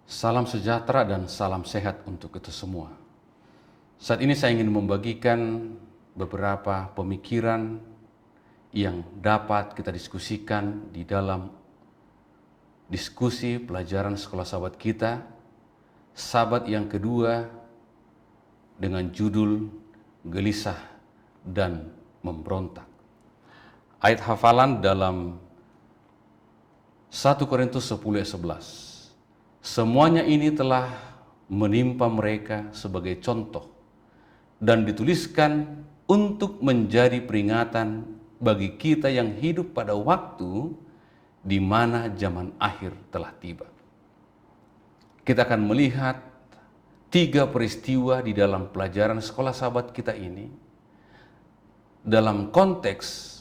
Salam sejahtera dan salam sehat untuk kita semua. Saat ini saya ingin membagikan beberapa pemikiran yang dapat kita diskusikan di dalam diskusi pelajaran sekolah sahabat kita, sahabat yang kedua, dengan judul Gelisah dan Memberontak. Ayat hafalan dalam 1 Korintus 10 ayat 11. Semuanya ini telah menimpa mereka sebagai contoh dan dituliskan untuk menjadi peringatan bagi kita yang hidup pada waktu di mana zaman akhir telah tiba. Kita akan melihat 3 peristiwa di dalam pelajaran sekolah sahabat kita ini dalam konteks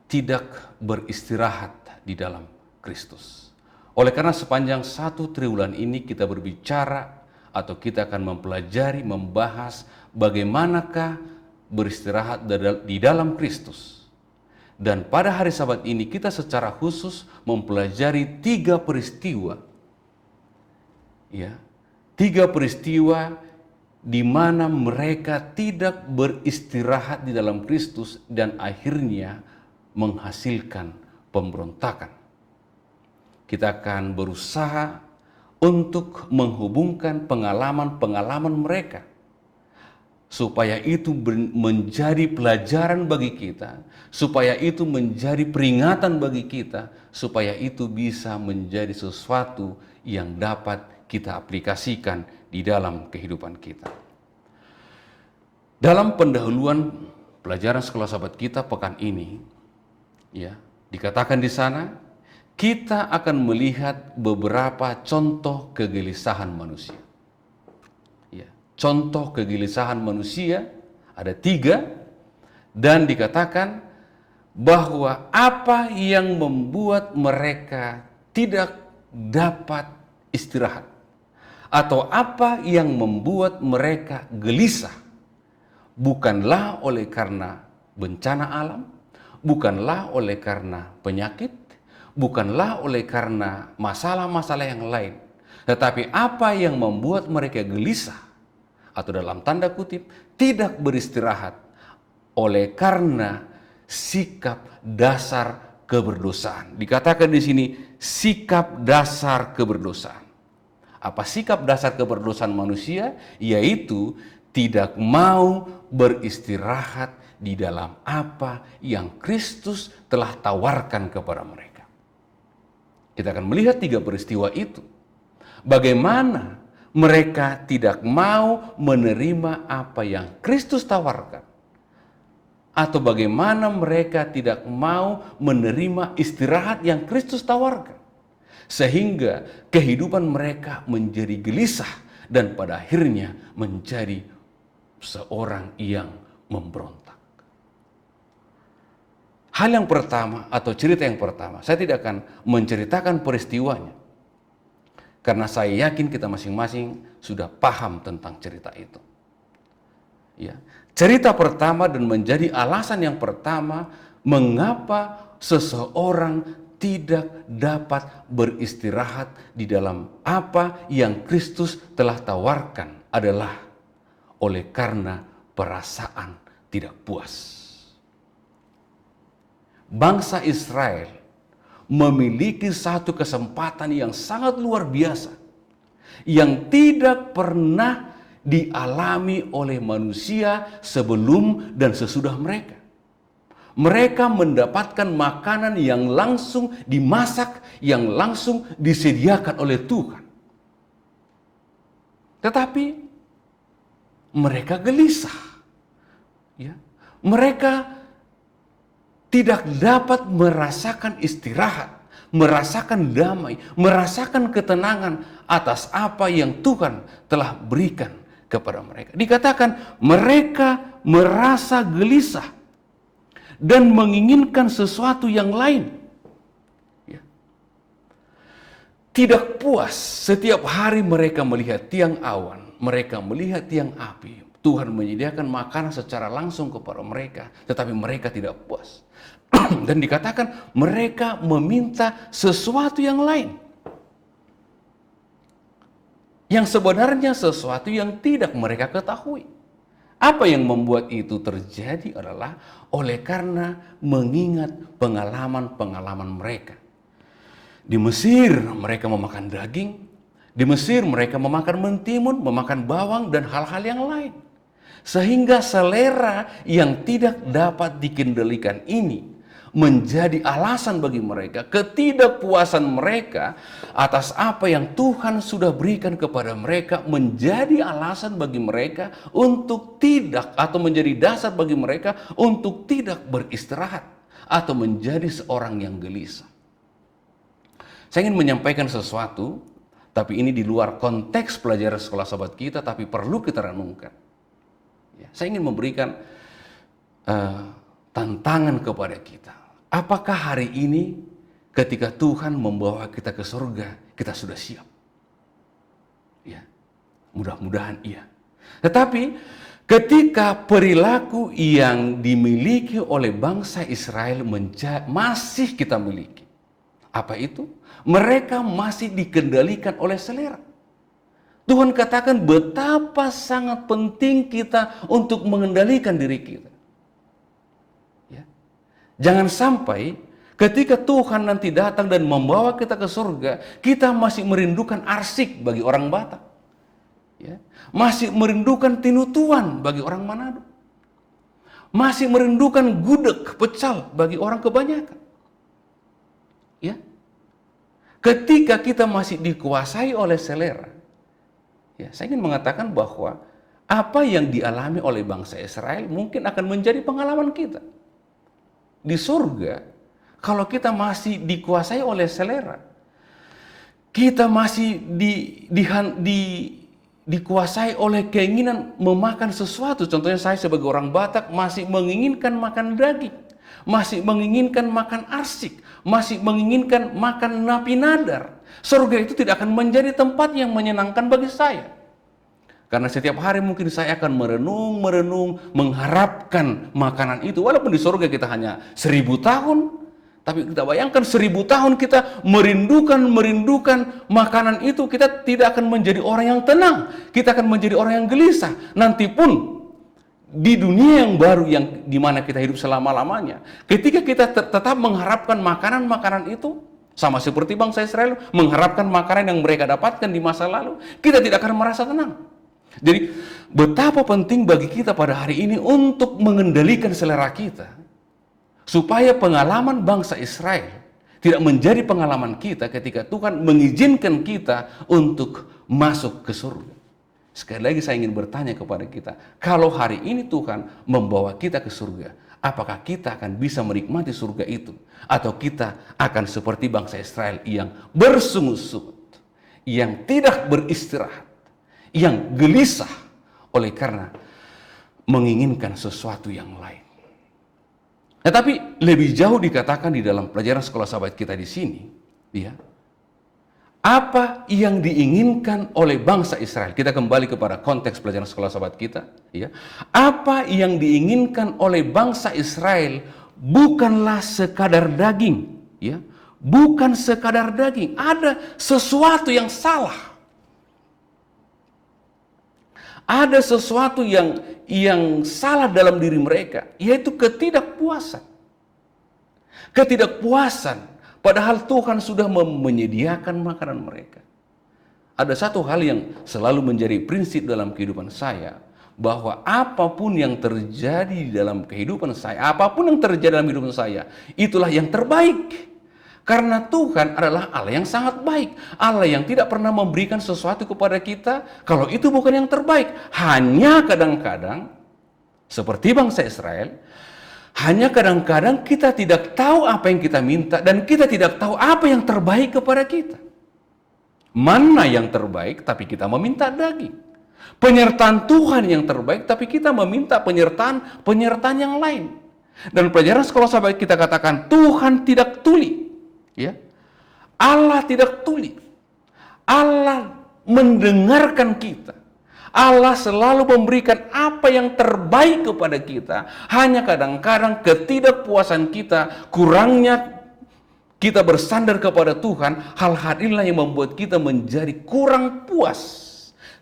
tidak beristirahat di dalam Kristus. Oleh karena sepanjang 1 triwulan ini kita berbicara atau kita akan mempelajari, membahas bagaimanakah beristirahat di dalam Kristus. Dan pada hari Sabat ini kita secara khusus mempelajari 3 peristiwa. Ya, 3 peristiwa di mana mereka tidak beristirahat di dalam Kristus dan akhirnya menghasilkan pemberontakan. Kita akan berusaha untuk menghubungkan pengalaman-pengalaman mereka supaya itu menjadi pelajaran bagi kita, supaya itu menjadi peringatan bagi kita, supaya itu bisa menjadi sesuatu yang dapat kita aplikasikan di dalam kehidupan kita. Dalam pendahuluan pelajaran sekolah sahabat kita pekan ini, ya, dikatakan di sana kita akan melihat beberapa contoh kegelisahan manusia. Ya, contoh kegelisahan manusia ada 3 dan dikatakan bahwa apa yang membuat mereka tidak dapat istirahat atau apa yang membuat mereka gelisah bukanlah oleh karena bencana alam, bukanlah oleh karena penyakit, bukanlah oleh karena masalah-masalah yang lain, tetapi apa yang membuat mereka gelisah atau dalam tanda kutip tidak beristirahat oleh karena sikap dasar keberdosaan. Dikatakan di sini sikap dasar keberdosaan. Apa sikap dasar keberdosaan manusia? Yaitu tidak mau beristirahat di dalam apa yang Kristus telah tawarkan kepada mereka. Kita akan melihat 3 peristiwa itu. Bagaimana mereka tidak mau menerima apa yang Kristus tawarkan. Atau bagaimana mereka tidak mau menerima istirahat yang Kristus tawarkan. Sehingga kehidupan mereka menjadi gelisah dan pada akhirnya menjadi seorang yang memberontak. Hal yang pertama atau cerita yang pertama, saya tidak akan menceritakan peristiwanya. Karena saya yakin kita masing-masing sudah paham tentang cerita itu. Ya, cerita pertama dan menjadi alasan yang pertama mengapa seseorang tidak dapat beristirahat di dalam apa yang Kristus telah tawarkan adalah oleh karena perasaan tidak puas. Bangsa Israel memiliki satu kesempatan yang sangat luar biasa yang tidak pernah dialami oleh manusia sebelum dan sesudah mereka. Mereka mendapatkan makanan yang langsung dimasak, yang langsung disediakan oleh Tuhan. Tetapi mereka gelisah. Ya, mereka tidak dapat merasakan istirahat, merasakan damai, merasakan ketenangan atas apa yang Tuhan telah berikan kepada mereka. Dikatakan mereka merasa gelisah dan menginginkan sesuatu yang lain. Ya. Tidak puas setiap hari mereka melihat tiang awan, mereka melihat tiang api. Tuhan menyediakan makanan secara langsung kepada mereka, tetapi mereka tidak puas. Dan dikatakan mereka meminta sesuatu yang lain. yang sebenarnya sesuatu yang tidak mereka ketahui. Apa yang membuat itu terjadi adalah oleh karena mengingat pengalaman-pengalaman mereka. Di Mesir mereka memakan daging, di Mesir mereka memakan mentimun, memakan bawang dan hal-hal yang lain. Sehingga selera yang tidak dapat dikendalikan ini menjadi alasan bagi mereka, ketidakpuasan mereka atas apa yang Tuhan sudah berikan kepada mereka menjadi alasan bagi mereka untuk tidak, atau menjadi dasar bagi mereka untuk tidak beristirahat atau menjadi seorang yang gelisah. Saya ingin menyampaikan sesuatu, tapi ini di luar konteks pelajaran sekolah sahabat kita, tapi perlu kita renungkan. Saya ingin memberikan tantangan kepada kita. Apakah hari ini ketika Tuhan membawa kita ke surga, kita sudah siap? Ya, mudah-mudahan iya. Tetapi ketika perilaku yang dimiliki oleh bangsa Israel masih kita miliki. Apa itu? Mereka masih dikendalikan oleh selera. Tuhan katakan betapa sangat penting kita untuk mengendalikan diri kita. Ya. Jangan sampai ketika Tuhan nanti datang dan membawa kita ke surga, kita masih merindukan arsik bagi orang Batak. Ya. Masih merindukan tinutuan bagi orang Manado. Masih merindukan gudeg, pecal bagi orang kebanyakan. Ya. Ketika kita masih dikuasai oleh selera, ya, saya ingin mengatakan bahwa apa yang dialami oleh bangsa Israel mungkin akan menjadi pengalaman kita. Di surga, kalau kita masih dikuasai oleh selera, kita masih dikuasai oleh keinginan memakan sesuatu. Contohnya saya sebagai orang Batak masih menginginkan makan daging, masih menginginkan makan arsik, masih menginginkan makan napi nadar. Surga itu tidak akan menjadi tempat yang menyenangkan bagi saya. Karena setiap hari mungkin saya akan merenung, mengharapkan makanan itu. Walaupun di surga kita hanya 1000 tahun, tapi kita bayangkan 1000 tahun kita merindukan makanan itu, kita tidak akan menjadi orang yang tenang. Kita akan menjadi orang yang gelisah. Nanti pun di dunia yang baru yang dimana kita hidup selama-lamanya, ketika kita tetap mengharapkan makanan-makanan itu, sama seperti bangsa Israel mengharapkan makanan yang mereka dapatkan di masa lalu, kita tidak akan merasa tenang. Jadi betapa penting bagi kita pada hari ini untuk mengendalikan selera kita, supaya pengalaman bangsa Israel tidak menjadi pengalaman kita ketika Tuhan mengizinkan kita untuk masuk ke surga. Sekali lagi saya ingin bertanya kepada kita, kalau hari ini Tuhan membawa kita ke surga, apakah kita akan bisa menikmati surga itu? Atau kita akan seperti bangsa Israel yang bersungut-sungut, yang tidak beristirahat, yang gelisah oleh karena menginginkan sesuatu yang lain. Tetapi lebih jauh dikatakan di dalam pelajaran sekolah sahabat kita di sini, ya, apa yang diinginkan oleh bangsa Israel? Kita kembali kepada konteks pelajaran sekolah sahabat kita, ya. Apa yang diinginkan oleh bangsa Israel bukanlah sekadar daging, ya. Bukan sekadar daging, ada sesuatu yang salah. Ada sesuatu yang salah dalam diri mereka, yaitu ketidakpuasan. Ketidakpuasan, padahal Tuhan sudah menyediakan makanan mereka. Ada satu hal yang selalu menjadi prinsip dalam kehidupan saya, bahwa apapun yang terjadi dalam kehidupan saya, apapun yang terjadi dalam kehidupan saya, itulah yang terbaik. Karena Tuhan adalah Allah yang sangat baik. Allah yang tidak pernah memberikan sesuatu kepada kita kalau itu bukan yang terbaik. Hanya kadang-kadang, seperti bangsa Israel, hanya kadang-kadang kita tidak tahu apa yang kita minta dan kita tidak tahu apa yang terbaik kepada kita. Mana yang terbaik, tapi kita meminta daging. Penyertaan Tuhan yang terbaik, tapi kita meminta penyertaan yang lain. Dan pelajaran sekolah sahabat kita katakan, Tuhan tidak tuli. Ya, Allah tidak tuli. Allah mendengarkan kita. Allah selalu memberikan apa yang terbaik kepada kita. Hanya kadang-kadang ketidakpuasan kita, kurangnya kita bersandar kepada Tuhan, hal-hal inilah yang membuat kita menjadi kurang puas.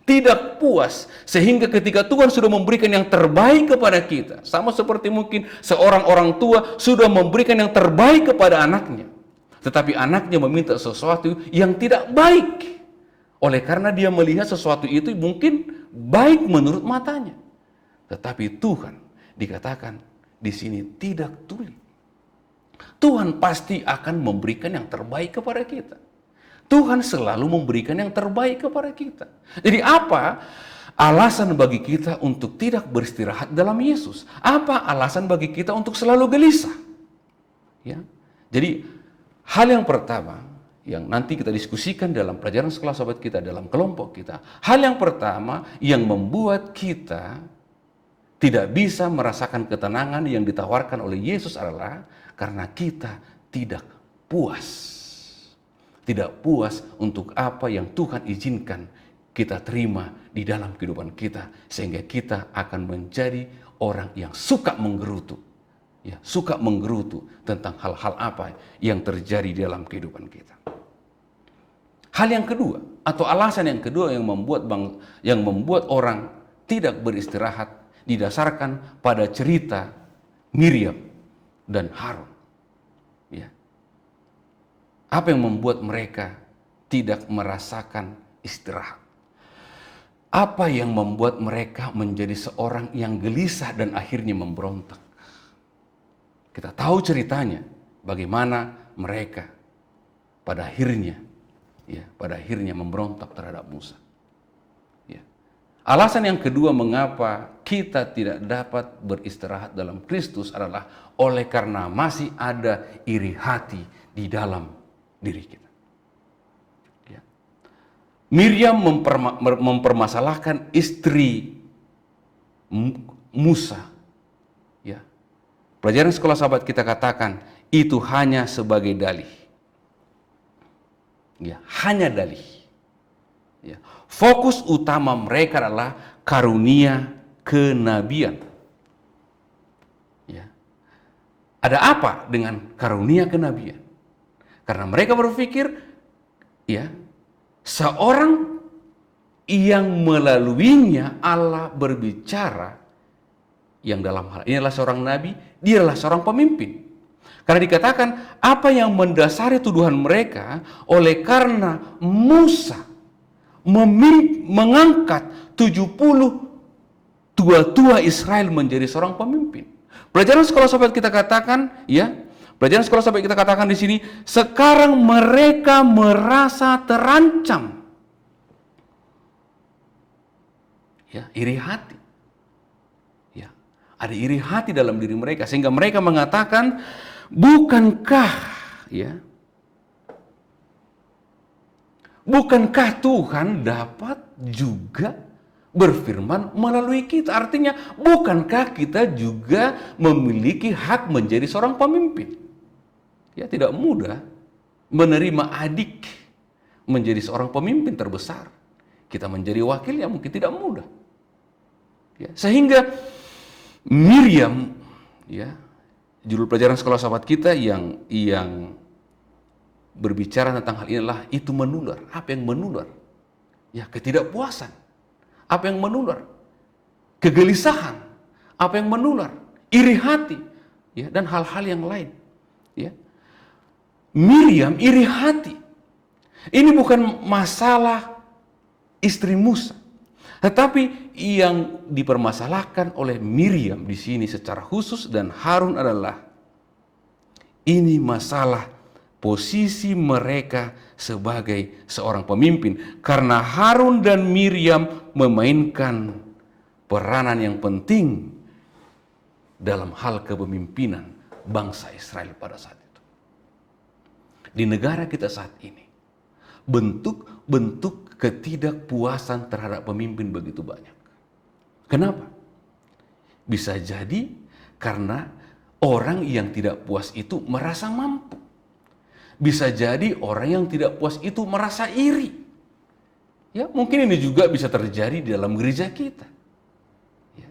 Tidak puas, sehingga ketika Tuhan sudah memberikan yang terbaik kepada kita, sama seperti mungkin seorang orang tua sudah memberikan yang terbaik kepada anaknya, tetapi anaknya meminta sesuatu yang tidak baik. Oleh karena dia melihat sesuatu itu mungkin baik menurut matanya. Tetapi Tuhan dikatakan di sini tidak tuli. Tuhan pasti akan memberikan yang terbaik kepada kita. Tuhan selalu memberikan yang terbaik kepada kita. Jadi apa alasan bagi kita untuk tidak beristirahat dalam Yesus? Apa alasan bagi kita untuk selalu gelisah? Ya. Jadi hal yang pertama yang nanti kita diskusikan dalam pelajaran sekolah sahabat kita, dalam kelompok kita. Hal yang pertama yang membuat kita tidak bisa merasakan ketenangan yang ditawarkan oleh Yesus adalah karena kita tidak puas. Tidak puas untuk apa yang Tuhan izinkan kita terima di dalam kehidupan kita. Sehingga kita akan menjadi orang yang suka menggerutu. Ya, suka menggerutu tentang hal-hal apa yang terjadi di dalam kehidupan kita. Hal yang kedua, atau alasan yang kedua yang membuat orang tidak beristirahat didasarkan pada cerita Miriam dan Harun. Ya. Apa yang membuat mereka tidak merasakan istirahat? Apa yang membuat mereka menjadi seorang yang gelisah dan akhirnya memberontak? Kita tahu ceritanya, bagaimana mereka pada akhirnya memberontak terhadap Musa. Ya. Alasan yang kedua mengapa kita tidak dapat beristirahat dalam Kristus adalah oleh karena masih ada iri hati di dalam diri kita. Ya. Miriam mempermasalahkan istri Musa. Ya. Pelajaran sekolah sahabat kita katakan itu hanya sebagai dalih. Ya, hanya dalih. Ya. Fokus utama mereka adalah karunia kenabian. Ya. Ada apa dengan karunia kenabian? Karena mereka berpikir, ya, seorang yang melaluinya Allah berbicara, yang dalam hal ini adalah seorang nabi, dia adalah seorang pemimpin. Karena dikatakan apa yang mendasari tuduhan mereka oleh karena Musa mengangkat 70 tua-tua Israel menjadi seorang pemimpin. Pelajaran sekolah sahabat kita katakan, ya, pelajaran sekolah sahabat kita katakan di sini, sekarang mereka merasa terancam. Ya, iri hati. Ya, ada iri hati dalam diri mereka sehingga mereka mengatakan, bukankah Tuhan dapat juga berfirman melalui kita? Artinya, bukankah kita juga memiliki hak menjadi seorang pemimpin? Ya, tidak mudah menerima adik menjadi seorang pemimpin terbesar. Kita menjadi wakilnya mungkin tidak mudah. Ya, sehingga Miriam, ya, judul pelajaran sekolah sahabat kita yang berbicara tentang hal ini adalah itu menular. Apa yang menular? Ya, ketidakpuasan. Apa yang menular? Kegelisahan. Apa yang menular? Iri hati. Ya, dan hal-hal yang lain. Ya. Miriam iri hati. Ini bukan masalah istri Musa, tetapi yang dipermasalahkan oleh Miriam di sini secara khusus dan Harun adalah ini masalah posisi mereka sebagai seorang pemimpin, karena Harun dan Miriam memainkan peranan yang penting dalam hal kepemimpinan bangsa Israel pada saat itu. Di negara kita saat ini, bentuk-bentuk ketidakpuasan terhadap pemimpin begitu banyak. Kenapa? Bisa jadi karena orang yang tidak puas itu merasa mampu. Bisa jadi orang yang tidak puas itu merasa iri. Ya, mungkin ini juga bisa terjadi di dalam gereja kita. Ya.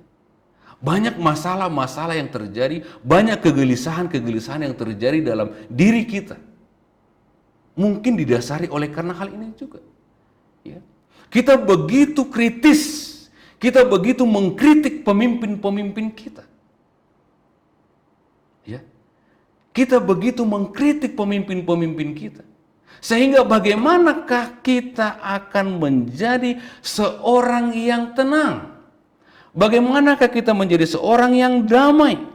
Banyak masalah-masalah yang terjadi, banyak kegelisahan-kegelisahan yang terjadi dalam diri kita. Mungkin didasari oleh karena hal ini juga. Ya. Kita begitu kritis, kita begitu mengkritik pemimpin-pemimpin kita. Ya. Kita begitu mengkritik pemimpin-pemimpin kita. Sehingga bagaimanakah kita akan menjadi seorang yang tenang? Bagaimanakah kita menjadi seorang yang damai?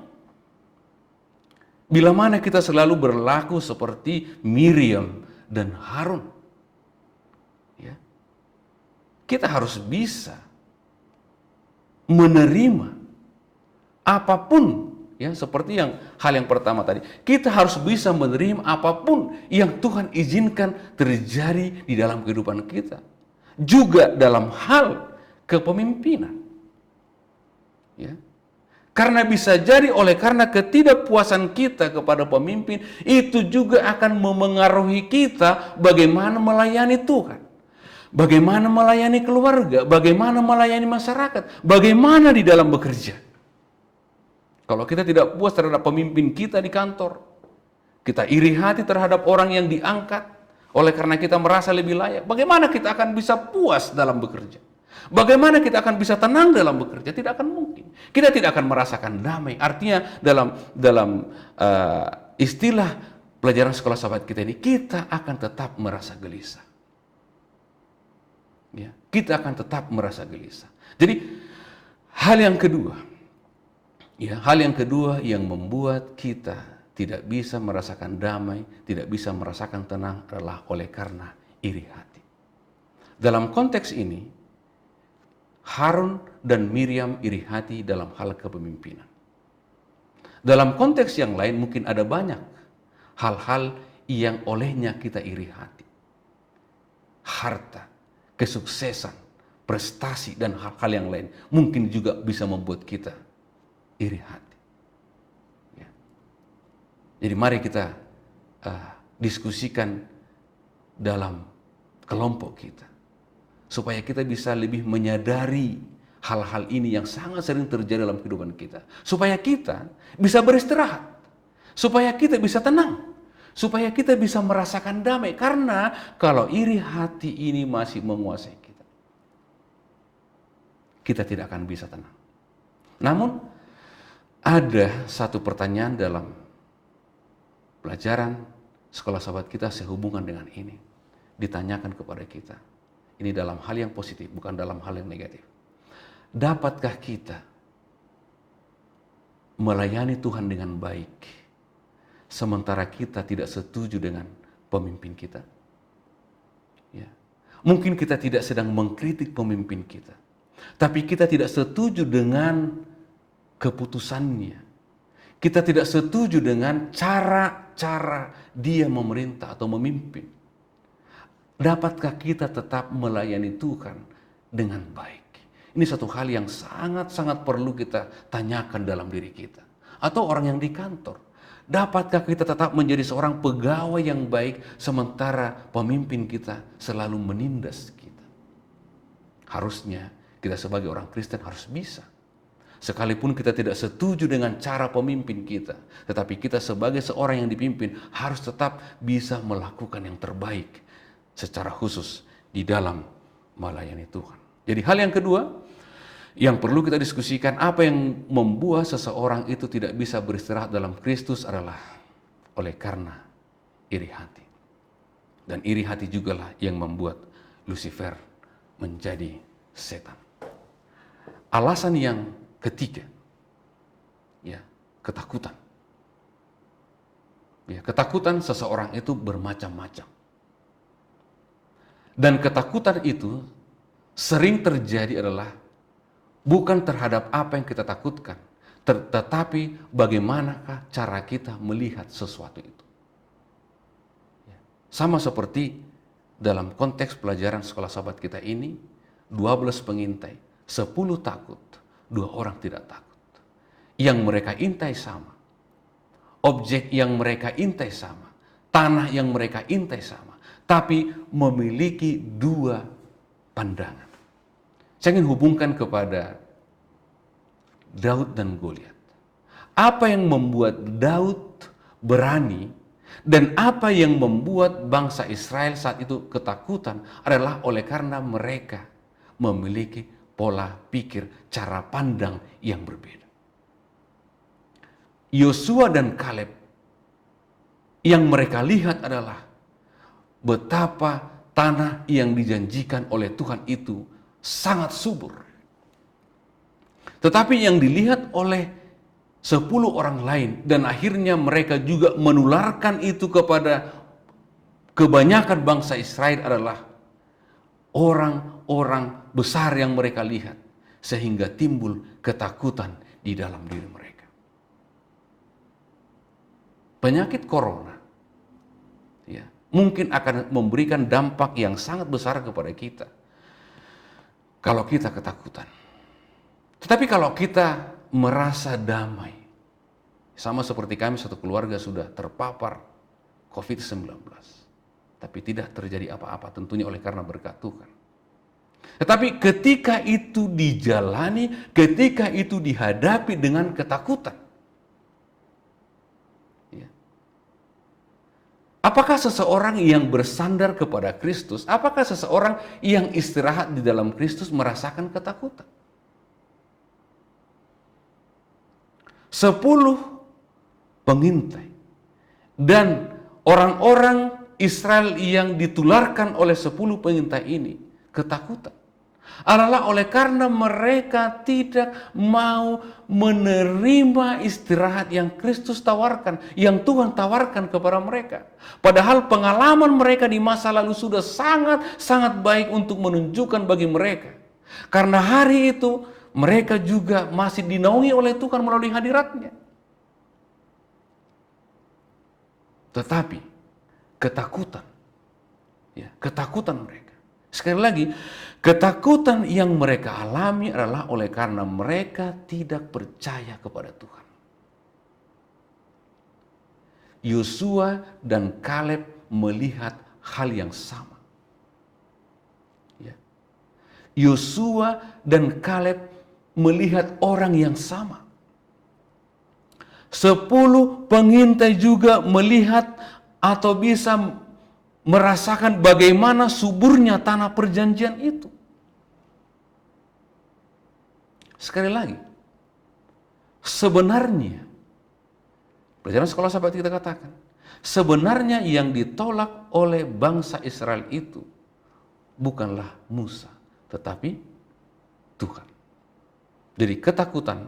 Bila mana kita selalu berlaku seperti Miriam dan Harun. Ya. Kita harus bisa menerima apapun, ya, seperti hal yang pertama tadi. Kita harus bisa menerima apapun yang Tuhan izinkan terjadi di dalam kehidupan kita. Juga dalam hal kepemimpinan. Ya. Karena bisa jadi karena ketidakpuasan kita kepada pemimpin, itu juga akan memengaruhi kita bagaimana melayani Tuhan. Bagaimana melayani keluarga, bagaimana melayani masyarakat, bagaimana di dalam bekerja. Kalau kita tidak puas terhadap pemimpin kita di kantor, kita iri hati terhadap orang yang diangkat, oleh karena kita merasa lebih layak, bagaimana kita akan bisa puas dalam bekerja? Bagaimana kita akan bisa tenang dalam bekerja? Tidak akan mungkin. Kita tidak akan merasakan damai. Artinya dalam istilah pelajaran sekolah sahabat kita ini, kita akan tetap merasa gelisah. Ya, kita akan tetap merasa gelisah. Jadi hal yang kedua, yang membuat kita tidak bisa merasakan damai, tidak bisa merasakan tenang adalah oleh karena iri hati. Dalam konteks ini, Harun dan Miriam iri hati dalam hal kepemimpinan. Dalam konteks yang lain mungkin ada banyak hal-hal yang olehnya kita iri hati. Harta, kesuksesan, prestasi, dan hal-hal yang lain mungkin juga bisa membuat kita iri hati. Ya. Jadi mari kita diskusikan dalam kelompok kita, supaya kita bisa lebih menyadari hal-hal ini yang sangat sering terjadi dalam kehidupan kita. Supaya kita bisa beristirahat. Supaya kita bisa tenang. Supaya kita bisa merasakan damai. Karena kalau iri hati ini masih menguasai kita, kita tidak akan bisa tenang. Namun, ada satu pertanyaan dalam pelajaran sekolah sahabat kita sehubungan dengan ini. Ditanyakan kepada kita. Ini dalam hal yang positif, bukan dalam hal yang negatif. Dapatkah kita melayani Tuhan dengan baik, sementara kita tidak setuju dengan pemimpin kita? Ya. Mungkin kita tidak sedang mengkritik pemimpin kita, tapi kita tidak setuju dengan keputusannya. Kita tidak setuju dengan cara dia memerintah atau memimpin. Dapatkah kita tetap melayani Tuhan dengan baik? Ini satu hal yang sangat-sangat perlu kita tanyakan dalam diri kita. Atau orang yang di kantor. Dapatkah kita tetap menjadi seorang pegawai yang baik sementara pemimpin kita selalu menindas kita? Harusnya kita sebagai orang Kristen harus bisa. Sekalipun kita tidak setuju dengan cara pemimpin kita, tetapi kita sebagai seorang yang dipimpin harus tetap bisa melakukan yang terbaik secara khusus di dalam melayani Tuhan. Jadi hal yang kedua yang perlu kita diskusikan, apa yang membuat seseorang itu tidak bisa beristirahat dalam Kristus adalah oleh karena iri hati. Dan iri hati jugalah yang membuat Lucifer menjadi setan. Alasan yang ketiga, ya, ketakutan. Ya, ketakutan seseorang itu bermacam-macam. Dan ketakutan itu sering terjadi adalah bukan terhadap apa yang kita takutkan, tetapi bagaimanakah cara kita melihat sesuatu itu. Sama seperti dalam konteks pelajaran sekolah sahabat kita ini, 12 pengintai, 10 takut, 2 orang tidak takut. Yang mereka intai sama, objek yang mereka intai sama, tanah yang mereka intai sama, tapi memiliki 2 pandangan. Saya ingin hubungkan kepada Daud dan Goliat. Apa yang membuat Daud berani Dan apa yang membuat bangsa Israel saat itu ketakutan adalah oleh karena mereka memiliki pola pikir, cara pandang yang berbeda. Yosua dan Kaleb yang mereka lihat adalah betapa tanah yang dijanjikan oleh Tuhan itu sangat subur. Tetapi yang dilihat oleh 10 orang lain, dan akhirnya mereka juga menularkan itu kepada kebanyakan bangsa Israel adalah orang-orang besar yang mereka lihat, sehingga timbul ketakutan di dalam diri mereka. Penyakit corona ya, mungkin akan memberikan dampak yang sangat besar kepada kita kalau kita ketakutan. Tetapi kalau kita merasa damai, sama seperti kami satu keluarga sudah terpapar COVID-19, tapi tidak terjadi apa-apa, tentunya oleh karena berkat Tuhan. Tetapi ketika itu dijalani, ketika itu dihadapi dengan ketakutan, ya. Apakah seseorang yang bersandar kepada Kristus, apakah seseorang yang istirahat di dalam Kristus merasakan ketakutan? 10 pengintai dan orang-orang Israel yang ditularkan oleh 10 pengintai ini ketakutan adalah oleh karena mereka tidak mau menerima istirahat yang Kristus tawarkan, yang Tuhan tawarkan kepada mereka. Padahal pengalaman mereka di masa lalu sudah sangat baik untuk menunjukkan bagi mereka. Karena hari itu mereka juga masih dinaungi oleh Tuhan melalui hadiratnya. Tetapi ketakutan, ya, ketakutan mereka. Sekali lagi, ketakutan yang mereka alami adalah oleh karena mereka tidak percaya kepada Tuhan. Yosua dan Kaleb melihat hal yang sama. Yosua dan Kaleb melihat orang yang sama. 10 pengintai juga melihat atau bisa merasakan bagaimana suburnya tanah perjanjian itu. Sekali lagi, sebenarnya, pelajaran sekolah sahabat kita katakan, sebenarnya yang ditolak oleh bangsa Israel itu bukanlah Musa, tetapi Tuhan. Jadi ketakutan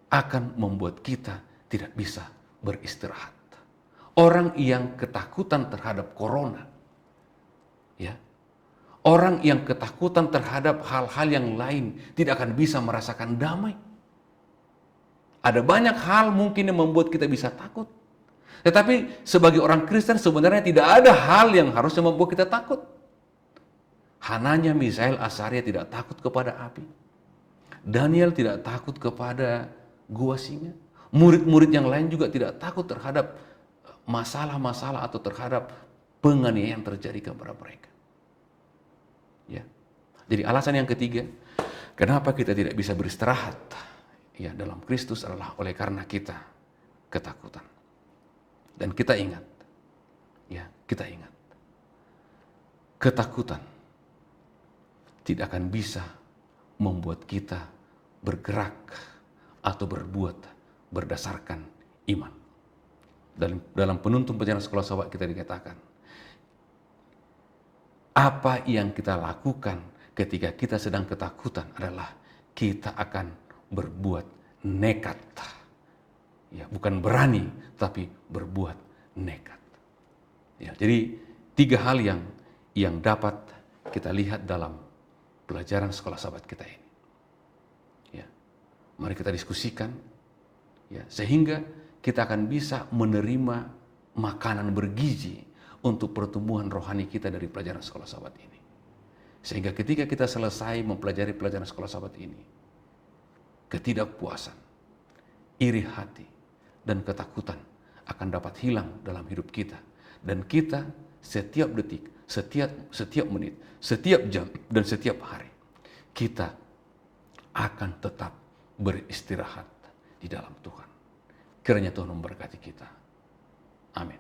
akan membuat kita tidak bisa beristirahat. Orang yang ketakutan terhadap corona, ya, orang yang ketakutan terhadap hal-hal yang lain tidak akan bisa merasakan damai. Ada banyak hal mungkin yang membuat kita bisa takut. Tetapi sebagai orang Kristen sebenarnya tidak ada hal yang harusnya membuat kita takut. Hananya, Misael, Asaria tidak takut kepada api. Daniel tidak takut kepada gua singa. Murid-murid yang lain juga tidak takut terhadap masalah-masalah atau terhadap penganiayaan yang terjadi kepada mereka. Ya. Jadi alasan yang ketiga, kenapa kita tidak bisa beristirahat ya dalam Kristus adalah oleh karena kita ketakutan. Dan kita ingat, ya, kita ingat, ketakutan tidak akan bisa membuat kita bergerak atau berbuat berdasarkan iman. Dalam penuntun perjalanan sekolah sahabat kita dikatakan, apa yang kita lakukan ketika kita sedang ketakutan adalah kita akan berbuat nekat. Ya, bukan berani, tapi berbuat nekat. Ya, jadi 3 hal yang dapat kita lihat dalam pelajaran sekolah sahabat kita ini. Ya, mari kita diskusikan, ya, sehingga kita akan bisa menerima makanan bergizi untuk pertumbuhan rohani kita dari pelajaran sekolah sahabat ini. Sehingga ketika kita selesai mempelajari pelajaran sekolah sahabat ini, ketidakpuasan, iri hati, dan ketakutan akan dapat hilang dalam hidup kita. Dan kita setiap detik, setiap menit, setiap jam, dan setiap hari, kita akan tetap beristirahat di dalam Tuhan. Kiranya Tuhan memberkati kita. Amin.